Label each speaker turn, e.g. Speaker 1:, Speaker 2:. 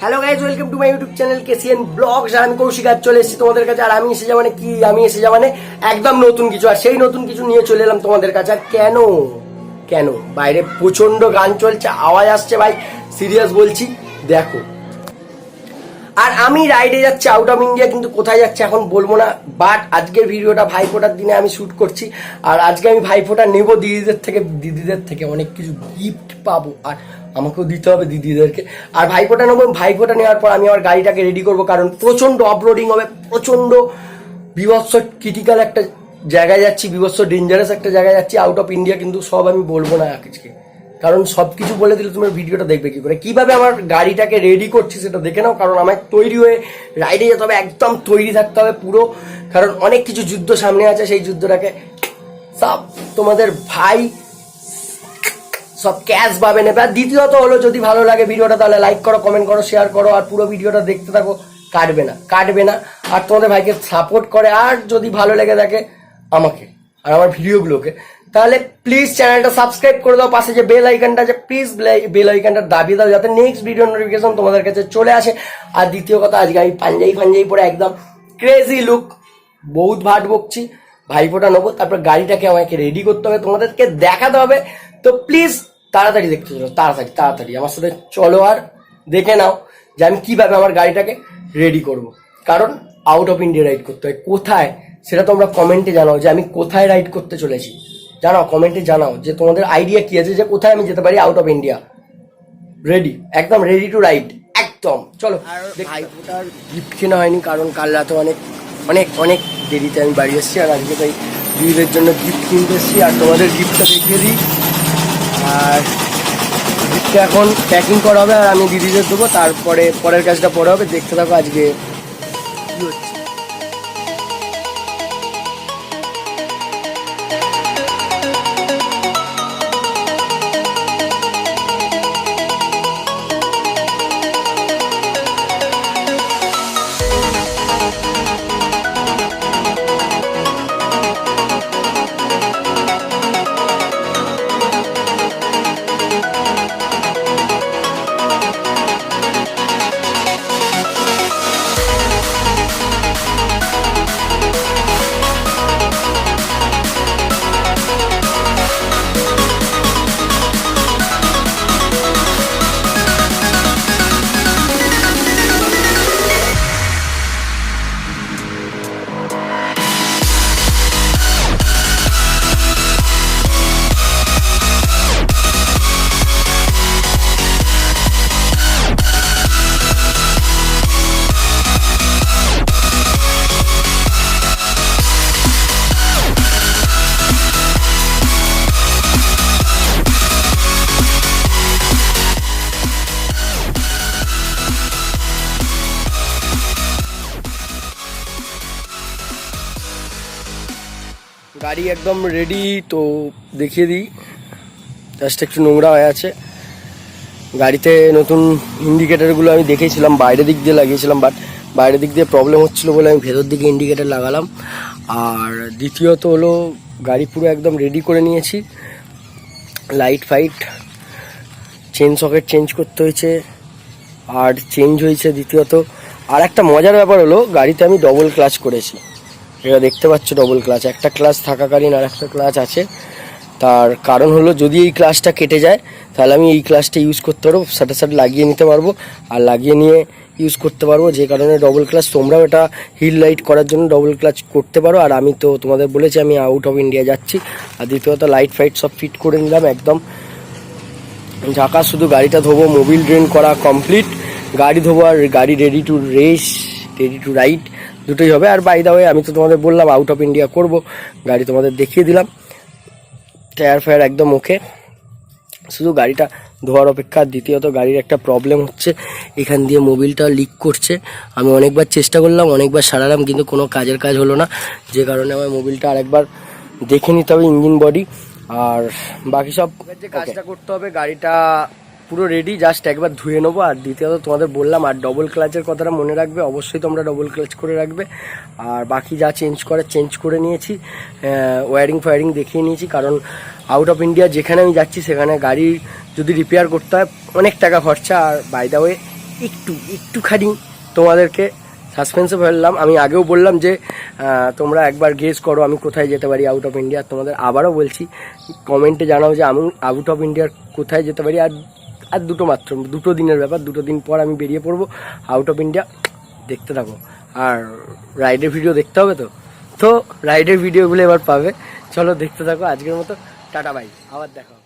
Speaker 1: Hello guys, welcome to my YouTube channel KCN blogs. আর আমি কৌশিক আজ চলে এসেছি তোমাদের কাছে। আর আমি এসে যাওয়া মানে একদম নতুন কিছু, আর সেই নতুন কিছু নিয়ে চলে এলাম তোমাদের কাছে। আর কেন বাইরে প্রচন্ড গান চলছে, আওয়াজ আসছে ভাই, সিরিয়াস বলছি, দেখো। আর আমি রাইডে যাচ্ছি আউট অফ ইন্ডিয়া, কিন্তু কোথায় যাচ্ছে এখন বলবো না। বাট আজকের ভিডিওটা ভাইফোঁটার দিনে আমি শ্যুট করছি। আর আজকে আমি ভাইফোঁটা নেবো দিদিদের থেকে অনেক কিছু গিফট পাবো, আর আমাকেও দিতে হবে দিদিদেরকে। আর ভাইফোঁটা নেবো, ভাইফোঁটা নেওয়ার পর আমি আমার গাড়িটাকে রেডি করবো, কারণ প্রচন্ড অফরোডিং হবে, প্রচন্ড বিভৎস ক্রিটিক্যাল একটা জায়গায় যাচ্ছি, বিভৎস ডেঞ্জারাস একটা জায়গায় যাচ্ছি আউট অফ ইন্ডিয়া। কিন্তু সব আমি বলবো না আজকে, কারণ সবকিছু বলে দিলে তোমার ভিডিওটা দেখবে কি করে। কিভাবে আমার গাড়িটাকে রেডি করছি সেটা দেখে নাও, কারণ আমার তৈরি হয়ে রাইডে যেতে হবে, একদম তৈরি থাকতে হবে পুরো, কারণ অনেক কিছু যুদ্ধ সামনে আছে। সেই যুদ্ধটাকে সব তোমাদের ভাই সব ক্যাশ ভাবে নেবে। আর দ্বিতীয়ত হলো, যদি ভালো লাগে ভিডিওটা তাহলে লাইক করো, কমেন্ট করো, শেয়ার করো, আর পুরো ভিডিওটা দেখতে থাকো, কাটবে না। আর তোমাদের ভাইকে সাপোর্ট করে, আর যদি ভালো লেগে থাকে আমাকে আর আমার ভিডিওগুলোকে, তাহলে প্লিজ চ্যানেলটা সাবস্ক্রাইব করে দাও। পাশে যে বেল আইকনটা আছে, প্লিজ বেল আইকনটা দাবিয়ে দাও, যাতে নেক্সট ভিডিও নোটিফিকেশন তোমাদের কাছে চলে আসে। আর দ্বিতীয় কথা, আজকে আমি পাঞ্জাবি পরে একদম ক্রেজি লুক, বহুত ভাট বকছি, ভাইফোঁটা নেবো, তারপর গাড়িটাকে আমাকে রেডি করতে হবে, তোমাদেরকে দেখাতে হবে। তো প্লিজ তাড়াতাড়ি দেখতে চলো, তাড়াতাড়ি আমার সাথে চলো, আর দেখে নাও যে আমি কিভাবে আমার গাড়িটাকে রেডি করব। কারণ আউট অফ ইন্ডিয়া রাইড করতে হয়, কোথায় সেটা তোমরা কমেন্টে জানাও, যে আমি কোথায় রাইড করতে চলেছি। জানাও, কমেন্টে জানাও যে তোমাদের আইডিয়া কি আছে, যে কোথায় আমি যেতে পারি আউট অফ ইন্ডিয়া। রেডি, একদম রেডি টু রাইড, একদম চলো। ভাইফোঁটার গিফট কেনা হয়নি, কারণ কাল রাতে অনেক দেরিতে আমি বাড়ি এসেছি। আর আজকে তাই দিদিদের জন্য গিফট কিনতে এসেছি, আর তোমাদের গিফটটা দেখিয়ে দিই। আর গিফটটা এখন প্যাকিং করা হবে, আর আমি দিদিদের দেবো, তারপরে পরের কাজটা পরে হবে। দেখতে থাকো আজকে কি হচ্ছে। গাড়ি একদম রেডি, তো দেখিয়ে দিই। জাস্ট একটু নোংরা হয়ে আছে গাড়িতে। নতুন ইন্ডিকেটারগুলো আমি দেখেছিলাম, বাইরের দিক দিয়ে লাগিয়েছিলাম, বাট বাইরের দিক দিয়ে প্রবলেম হচ্ছিলো বলে আমি ভেতর দিকে ইন্ডিকেটার লাগালাম। আর দ্বিতীয়ত হলো, গাড়ি পুরো একদম রেডি করে নিয়েছি, light fight, chain socket change করতে হয়েছে, আর চেঞ্জ হয়েছে। দ্বিতীয়ত আর একটা মজার ব্যাপার হলো, গাড়িতে আমি ডবল ক্লাচ করেছি, এটা দেখতে পাচ্ছ, ডবল ক্লাচ। একটা ক্লাচ থাকাকালীন আর একটা ক্লাচ আছে। তার কারণ হলো, যদি এই ক্লাচটা কেটে যায় তাহলে আমি এই ক্লাচটা ইউজ করতে পারবো, সাথে লাগিয়ে নিতে পারবো, আর লাগিয়ে নিয়ে ইউজ করতে পারবো। যে কারণে ডবল ক্লাচ, তোমরাও এটা হিল রাইড করার জন্য ডবল ক্লাচ করতে পারো। আর আমি তো তোমাদের বলেছি আমি আউট অফ ইন্ডিয়া যাচ্ছি। আর দ্বিতীয়ত লাইট ফাইট সব ফিট করে নিলাম, একদম ঝাঁকা। শুধু গাড়িটা ধোবো, মোবিল ড্রেন করা কমপ্লিট, গাড়ি ধোবো, আর গাড়ি ready to race, ready to ride দুটোই হবে। আর বাই দা ওয়ে, আমি তো তোমাদের বললাম আউট অফ ইন্ডিয়া করব, গাড়ি তোমাদের দেখিয়ে দিলাম, টায়ার ফায়ার একদম ওকে, শুধু গাড়িটা ধোয়ার অপেক্ষা। দ্বিতীয়ত গাড়ির একটা প্রবলেম হচ্ছে, এখান দিয়ে মোবিলটা লিক করছে। আমি অনেকবার চেষ্টা করলাম, অনেকবার সারালাম, কিন্তু কোনো কাজের কাজ হলো না, যে কারণে আমার মোবিলটা আরেকবার দেখে নিতে হবে, ইঞ্জিন বডি আর বাকি সব যে কাজটা করতে হবে। গাড়িটা পুরো রেডি, জাস্ট একবার ধুয়ে নেবো। আর দ্বিতীয়ত তোমাদের বললাম, আর ডবল ক্লাচের কথাটা মনে রাখবে, অবশ্যই তোমরা ডবল ক্লাচ করে রাখবে। আর বাকি যা চেঞ্জ করে নিয়েছি, ওয়ারিং দেখিয়ে নিয়েছি, কারণ আউট অফ ইন্ডিয়া যেখানে আমি যাচ্ছি সেখানে গাড়ি যদি রিপেয়ার করতে হয় অনেক টাকা খরচা। আর বাই দ্য ওয়ে, একটুখানি তোমাদেরকে সাসপেন্সে ফেললাম। আমি আগেও বললাম যে তোমরা একবার গেস করো আমি কোথায় যেতে পারি আউট অফ ইন্ডিয়া। তোমাদের আবারও বলছি, কমেন্টে জানাও যে আমি আউট অফ ইন্ডিয়ার কোথায় যেতে পারি। আর দুটো দিনের ব্যাপার, 2 দিন পর আমি বেরিয়ে পড়বো আউট অফ ইন্ডিয়া। দেখতে থাকো। আর রাইডের ভিডিও দেখতে হবে, তো রাইডের ভিডিওগুলো এবার পাবে। চলো দেখতে থাকো। আজকের মতো টাটা বাই, আবার দেখা হবে।